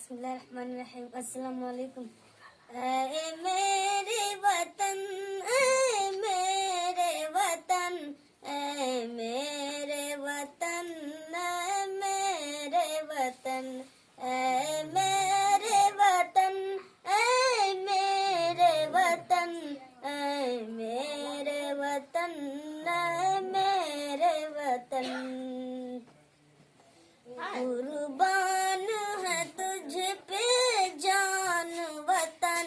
बिस्मिल्लाहिर्रहमानिर्रहीम। अस्सलाम वालेकुम। ऐ मेरे वतन, ऐ मेरे वतन, ऐ मेरे वतन, ऐ मेरे वतन, ऐ मेरे वतन, ऐ मेरे वतन, ऐ मेरे वतन, ऐ मेरे वतन। कुर्बान है तुझ पे जान वतन,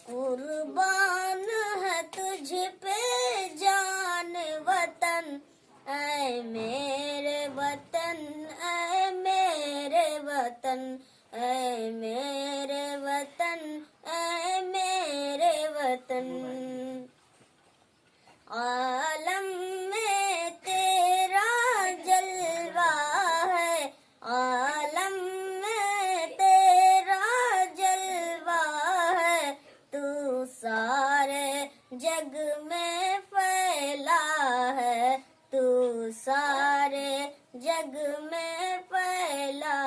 कुर्बान है तुझ पे जान वतन, ऐ मेरे वतन, ऐ मेरे वतन, ऐ मेरे वतन, ऐ मेरे वतन। आलम में तेरा जलवा है, आलम में तेरा जलवा है, तू सारे जग में फैला है, तू सारे जग में फैला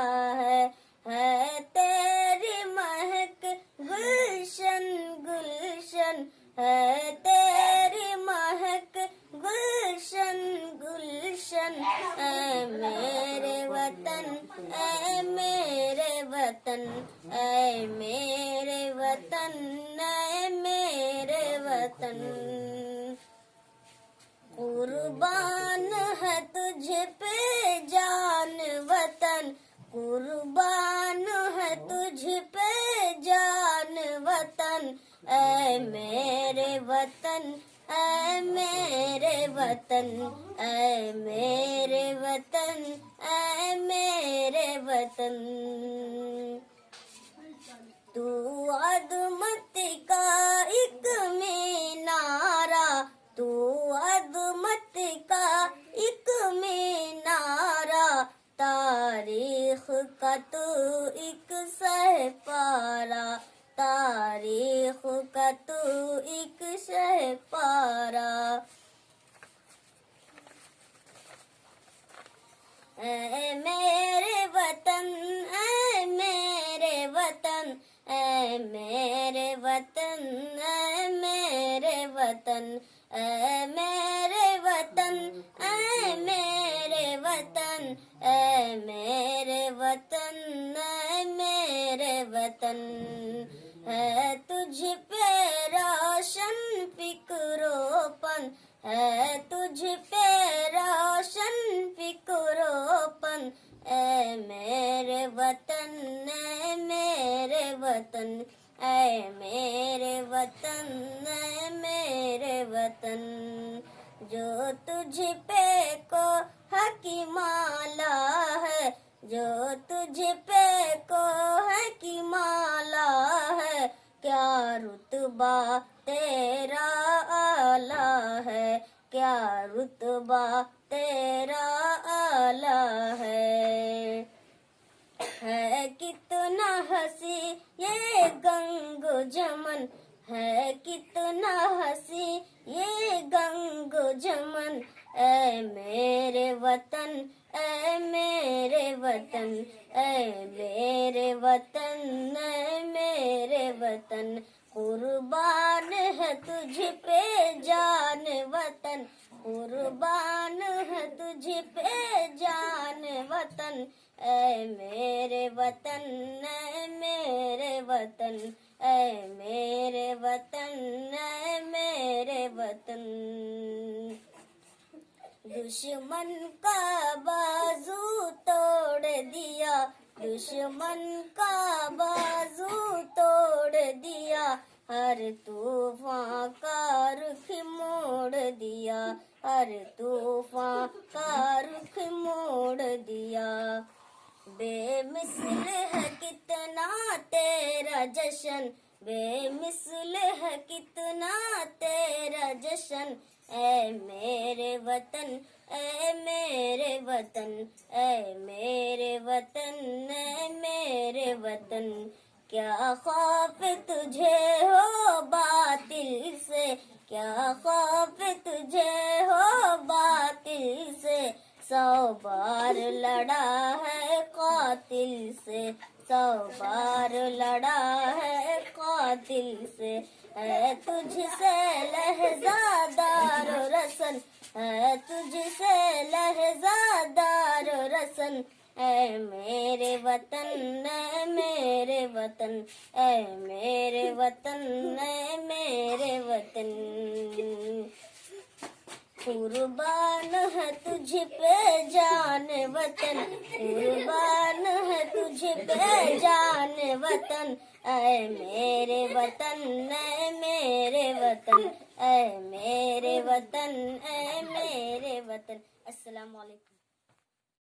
है तेरी महक गुलशन गुलशन, है तेरी महक गुलशन गुलशन, ऐ मेरे वतन, ऐ मेरे वतन, ऐ मेरे वतन, ऐ मेरे वतन। कुर्बान है तुझ पे जान वतन, कुर्बान है तुझ पे जान वतन, ऐ मेरे वतन, ऐ मेरे वतन, ऐ मेरे वतन, ऐ मेरे वतन। तू अदमत का एक मीनारा, तू अदमत का एक मीनारा, तारीख का तू एक सहपारा, तारीख का तू एक सहपारा। ऐ मेरे वतन, ऐ मेरे वतन, ऐ मेरे वतन, ऐ मेरे वतन, ऐ मेरे वतन, ऐ मेरे वतन, ऐ मेरे वतन, ऐ मेरे वतन। है तुझ पे रोशन फिक्रोपन, है तुझ पे रोशन फिक्रोपन, ऐ मेरे वतन, ऐ मेरे वतन, ऐ मेरे वतन, ऐ मेरे वतन। जो तुझ पे को हकी माला है, जो तुझ पे को है की माला है, क्या रुतबा तेरा आला है, क्या रुतबा तेरा आला है कितना हंसी ये गंगो जमन, है कितना हंसी ये गंगो जमन, ऐ मेरे वतन, ऐ मेरे वतन, ऐ मेरे वतन, ऐ मेरे वतन। कुर्बान है तुझ पे जान वतन, कुर्बान है तुझ पे जान वतन, ऐ मेरे वतन, ऐ मेरे वतन, ऐ मेरे वतन, ऐ मेरे वतन। दुश्मन का बाजू तोड़ दिया, दुश्मन का बाजू तोड़ दिया, हर तूफान का रुख मोड़ दिया, हर तूफान का रुख मोड़ दिया। बेमिसल है कितना तेरा जशन, बेमिसल है कितना तेरा जशन, ऐ मेरे वतन, ऐ मेरे वतन, ऐ मेरे वतन, ऐ मेरे वतन। क्या खौफ तुझे हो बातिल से, क्या खौफ तुझे हो बातिल से, 100 बार लड़ा है कातिल से, 100 बार लड़ा है कातिल से। है तुझसे लहज़ादार रसन, है तुझसे लहज़ादार रसन। ऐ मेरे वतन, ऐ मेरे वतन, ऐ मेरे वतन, ऐ मेरे वतन। कुर्बान है तुझ पे जान वतन, कुर्बान है तुझ पे जान वतन। ऐ मेरे वतन, ऐ मेरे वतन, ऐ मेरे वतन, ऐ मेरे वतन। अस्सलाम वालेकुम।